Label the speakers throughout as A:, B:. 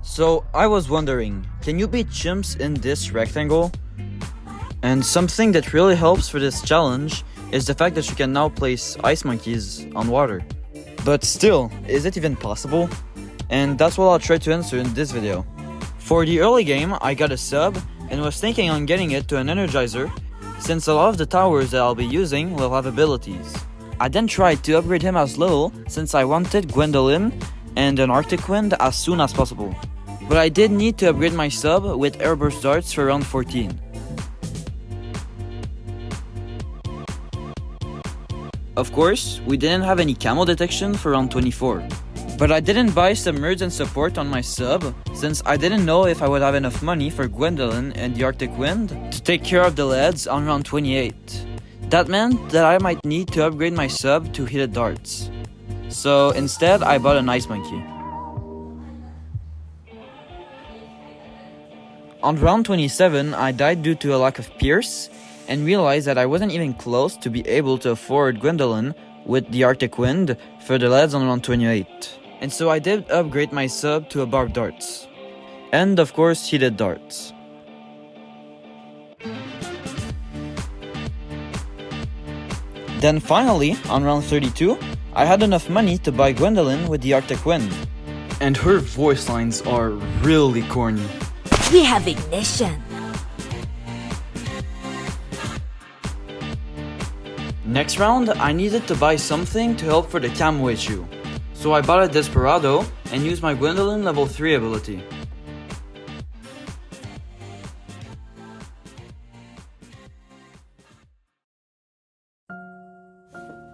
A: So, I was wondering, can you beat chimps in this rectangle? And something that really helps for this challenge is the fact that you can now place ice monkeys on water. But still, is it even possible? And that's what I'll try to answer in this video. For the early game, I got a sub and was thinking on getting it to an energizer, since a lot of the towers that I'll be using will have abilities. I then tried to upgrade him as little, since I wanted Gwendolyn and an Arctic Wind as soon as possible. But I did need to upgrade my sub with airburst darts for round 14. Of course, we didn't have any camo detection for round 24. But I didn't buy submerge and support on my sub, since I didn't know if I would have enough money for Gwendolyn and the Arctic Wind to take care of the leads on round 28. That meant that I might need to upgrade my sub to heated darts. So instead, I bought an ice monkey. On round 27, I died due to a lack of pierce, and realized that I wasn't even close to be able to afford Gwendolyn with the Arctic Wind for the leads on round 28. And so I did upgrade my sub to a barbed darts. And of course, heated darts. Then finally, on round 32, I had enough money to buy Gwendolyn with the Arctic Wind. And her voice lines are really corny.
B: We have ignition.
A: Next round, I needed to buy something to help for the camo issue. So I bought a Desperado and used my Gwendolyn level 3 ability.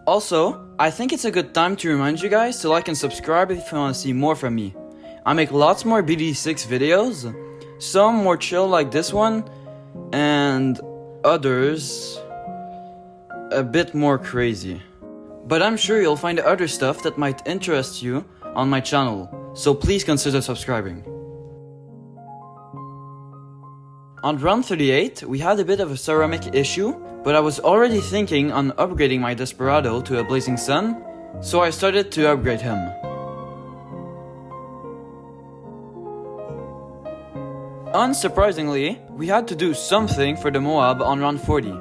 A: Also, I think it's a good time to remind you guys to like and subscribe if you want to see more from me. I make lots more BD6 videos, some more chill like this one, and others a bit more crazy. But I'm sure you'll find other stuff that might interest you on my channel, so please consider subscribing. On round 38, we had a bit of a ceramic issue, but I was already thinking on upgrading my Desperado to a Blazing Sun, so I started to upgrade him. Unsurprisingly, we had to do something for the Moab on round 40.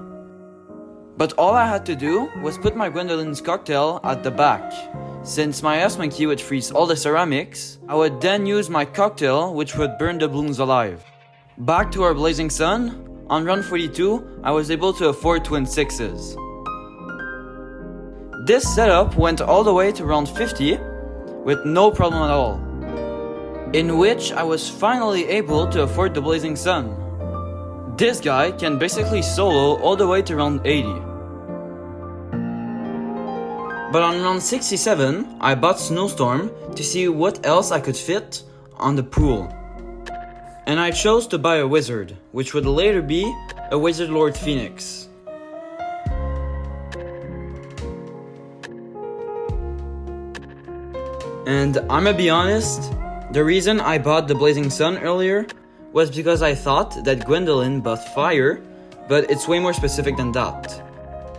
A: But all I had to do was put my Gwendolyn's cocktail at the back. Since my ice monkey would freeze all the ceramics, I would then use my cocktail, which would burn the balloons alive. Back to our Blazing Sun, on round 42, I was able to afford twin 6s. This setup went all the way to round 50 with no problem at all, in which I was finally able to afford the Blazing Sun. This guy can basically solo all the way to round 80. But on round 67, I bought Snowstorm to see what else I could fit on the pool. And I chose to buy a Wizard, which would later be a Wizard Lord Phoenix. And I'ma be honest, the reason I bought the Blazing Sun earlier was because I thought that Gwendolyn buffed fire, but it's way more specific than that.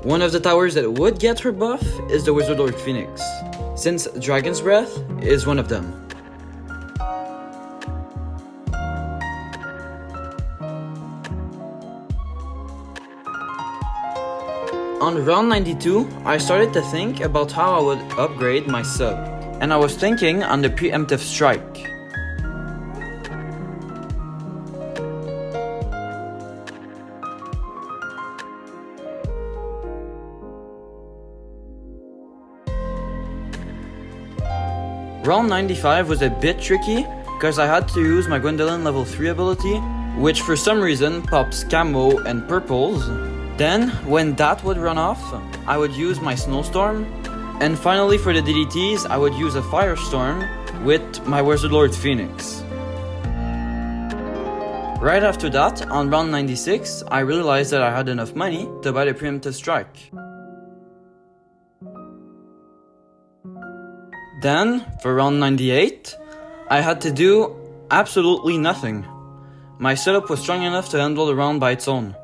A: One of the towers that would get her buff is the Wizard Lord Phoenix, since Dragon's Breath is one of them. On round 92, I started to think about how I would upgrade my sub, and I was thinking on the preemptive strike. Round 95 was a bit tricky, because I had to use my Gwendolyn level 3 ability, which for some reason pops camo and purples. Then, when that would run off, I would use my Snowstorm, and finally for the DDTs, I would use a Firestorm with my Wizard Lord Phoenix. Right after that, on round 96, I realized that I had enough money to buy the preemptive strike. Then, for round 98, I had to do absolutely nothing. My setup was strong enough to handle the round by its own.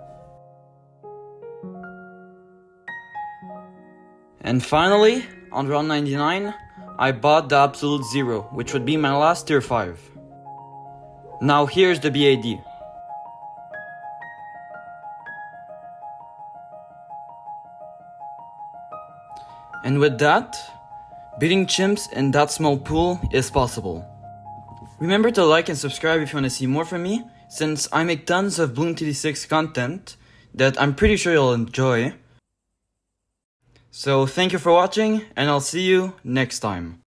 A: And finally, on round 99, I bought the absolute 0, which would be my last tier 5. Now here's the BAD. And with that, beating chimps in that small pool is possible. Remember to like and subscribe if you want to see more from me, since I make tons of Bloom TD6 content that I'm pretty sure you'll enjoy. So thank you for watching, and I'll see you next time.